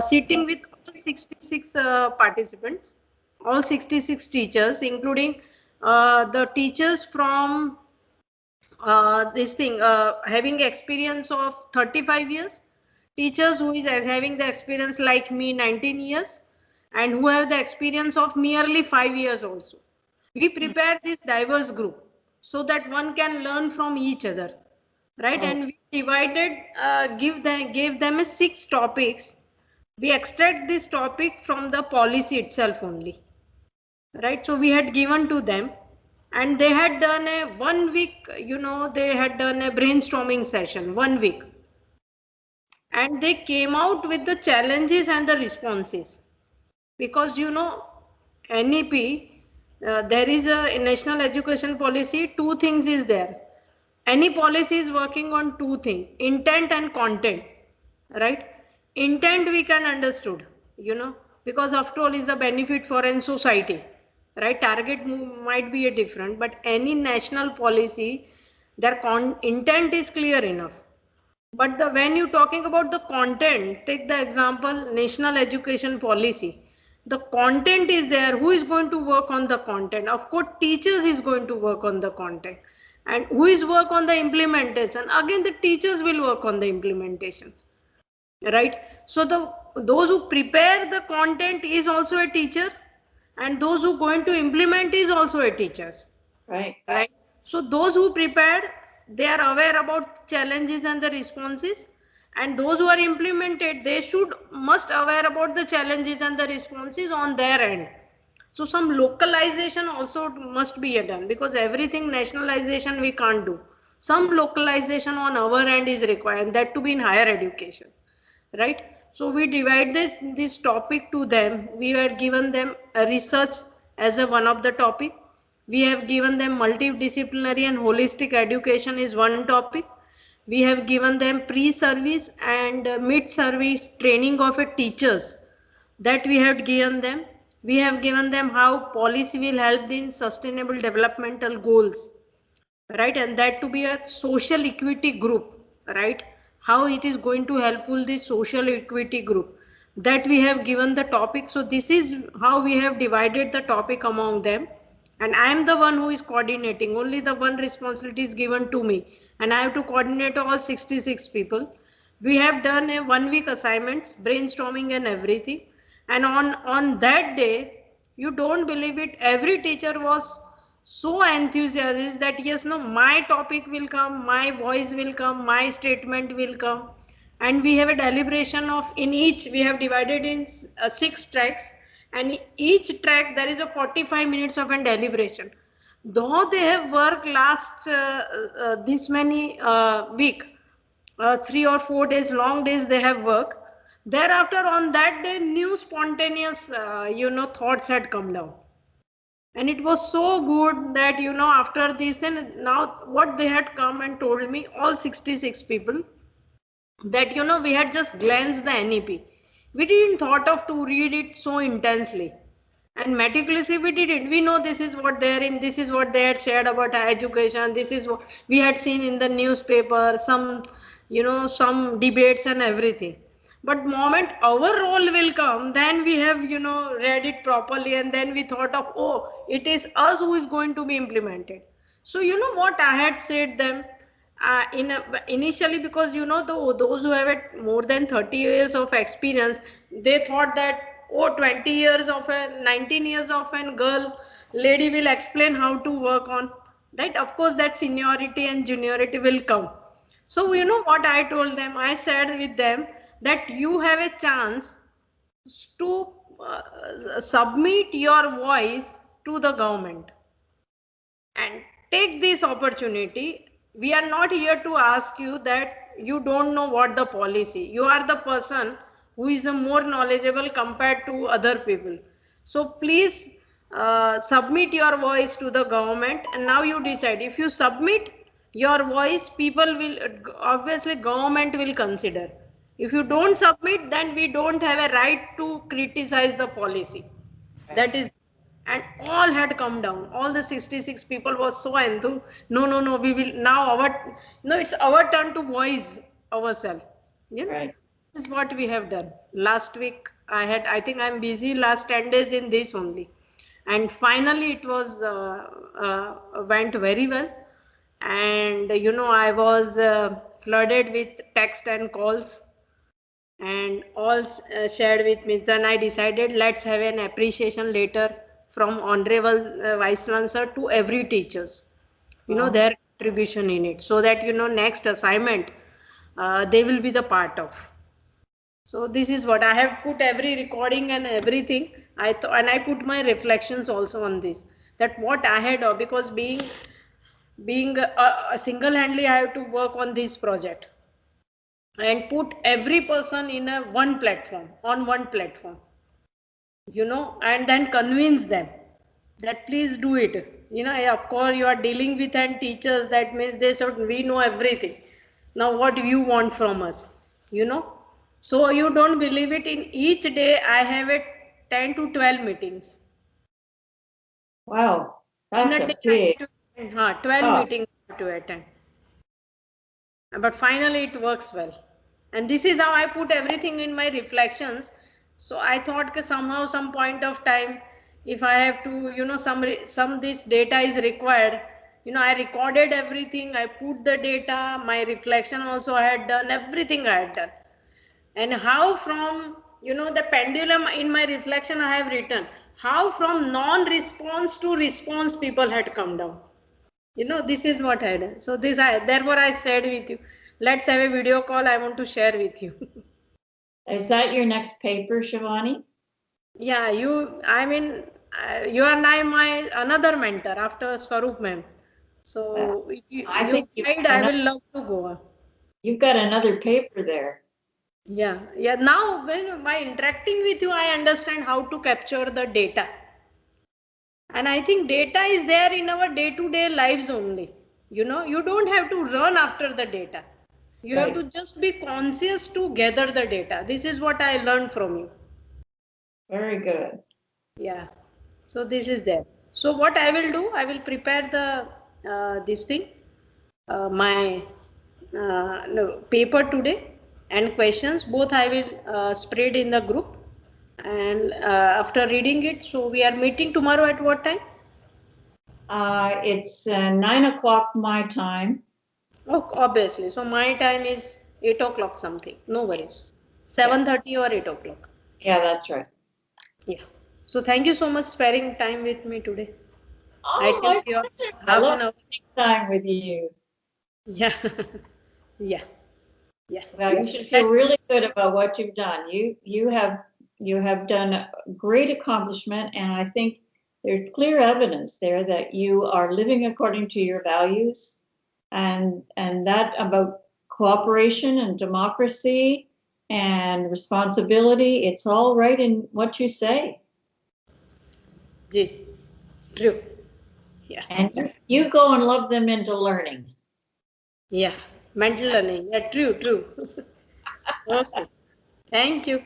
sitting with all 66 participants, all 66 teachers, including the teachers from this thing, having experience of 35 years, teachers who is having the experience like me 19 years, and who have the experience of merely 5 years also. We prepare this diverse group so that one can learn from each other, right? And we divided, gave them a 6 topics. We extract this topic from the policy itself only, right? So we had given to them, and they had done a 1 week, they had done a brainstorming session 1 week, and they came out with the challenges and the responses. Because NEP, there is a national education policy, two things is there. Any policy is working on two things, intent and content, right? Intent we can understood, because after all is the benefit for a society, right? Target might be a different, but any national policy, their intent is clear enough. But when you talking about the content, take the example national education policy. The content is there. Who is going to work on the content? Of course, teachers is going to work on the content. And who is work on the implementation? Again, the teachers will work on the implementations, right? So those who prepare the content is also a teacher, and those who going to implement is also a teachers. Right. So those who prepared, they are aware about challenges and the responses, and those who are implemented, they must aware about the challenges and the responses on their end. So some localization also must be done, because everything nationalization we can't do. Some localization on our end is required, and that to be in higher education, right? So we divide this topic to them. We had given them a research as a one of the topic. We have given them multidisciplinary and holistic education is one topic. We have given them pre-service and mid-service training of a teachers, that we have given them. We have given them how policy will help in sustainable developmental goals, right? And that to be a social equity group, right? How it is going to helpful this social equity group, that we have given the topic. So this is how we have divided the topic among them, and I am the one who is coordinating. Only the one responsibility is given to me, and I have to coordinate all 66 people. We have done a 1 week assignments, brainstorming and everything, and on that day, you don't believe it, every teacher was so enthusiastic that yes, no, my topic will come, my voice will come, my statement will come. And we have a deliberation of, in each we have divided in 6 tracks, and each track there is a 45 minutes of a deliberation. Though they have worked last this many week, 3 or 4 days, long days they have worked. Thereafter on that day, new spontaneous thoughts had come down, and it was so good that after this, then now what they had come and told me, all 66 people, that we had just glanced the NEP. We didn't thought of to read it so intensely and meticulously. We didn't. We know this is what they are in, this is what they had shared about education, this is what we had seen in the newspaper, some debates and everything. But moment our role will come, then we have read it properly, and then we thought of, oh, it is us who is going to be implemented. So what I had said them, initially, because those who have more than 30 years of experience, they thought that, oh, 20 years of a 19 years of a girl lady will explain how to work on, right? Of course that seniority and juniority will come. So what I told them, I said with them that you have a chance to submit your voice to the government, and take this opportunity. We are not here to ask you that you don't know what the policy. You are the person who is more knowledgeable compared to other people. So please submit your voice to the government, and now you decide. If you submit your voice, people will, obviously government will consider. If you don't submit, then we don't have a right to criticize the policy. That is, and all had come down. All the 66 people was so enthused. No, we will now, it's our turn to voice ourselves. Right. This is what we have done. Last week, I think I'm busy last 10 days in this only. And finally, it was, went very well. And, I was flooded with text and calls and all shared with me. Then I decided let's have an appreciation letter from Honorable Vice Chancellor to every teachers, their contribution in it, so that, next assignment, they will be the part of. So this is what I have put every recording and everything. And I put my reflections also on this. That what I had, because being a single-handedly, I have to work on this project and put every person in a one platform, on one platform, and then convince them that please do it. Of course, you are dealing with and teachers. That means they said we know everything. Now, what you want from us, you know? So you don't believe it. In each day, I have 10 to 12 meetings. Wow, that's in a big. 12 meetings to attend. But finally, it works well. And this is how I put everything in my reflections. So I thought that somehow, some point of time, if I have to, some this data is required. I recorded everything. I put the data. My reflection also I had done. Everything I had done. And how from, the pendulum in my reflection I have written, how from non-response to response people had come down. This is what I did. So therefore I said with you, let's have a video call. I want to share with you. Is that your next paper, Shivani? Yeah, you are now my another mentor after Swaroop ma'am. So if you guide, I will love to go. You've got another paper there. Yeah. Now when by interacting with you, I understand how to capture the data. And I think data is there in our day-to-day lives only. You don't have to run after the data. You have to just be conscious to gather the data. This is what I learned from you. Very good. Yeah. So this is there. So what I will do, I will prepare the this thing, my paper today and questions. Both I will spread in the group. And after reading it, so we are meeting tomorrow at what time? It's 9 o'clock my time. Oh, obviously. So my time is 8 o'clock something. No worries. 7:30 or 8 o'clock. Yeah, that's right. Yeah. So thank you so much sparing time with me today. Oh, I take your half an hour. Time with you. Yeah. Yeah. Yeah. Well, you should feel really good about what you've done. You have done a great accomplishment, and I think there's clear evidence there that you are living according to your values, and that about cooperation and democracy and responsibility. It's all right in what you say. True. Yeah. And you go and love them into learning. Yeah. Mental learning. Yeah, true. Okay. Thank you.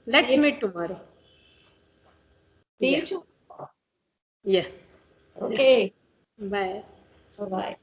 Let's meet tomorrow. See you tomorrow. Yeah. Okay. Bye. Bye-bye.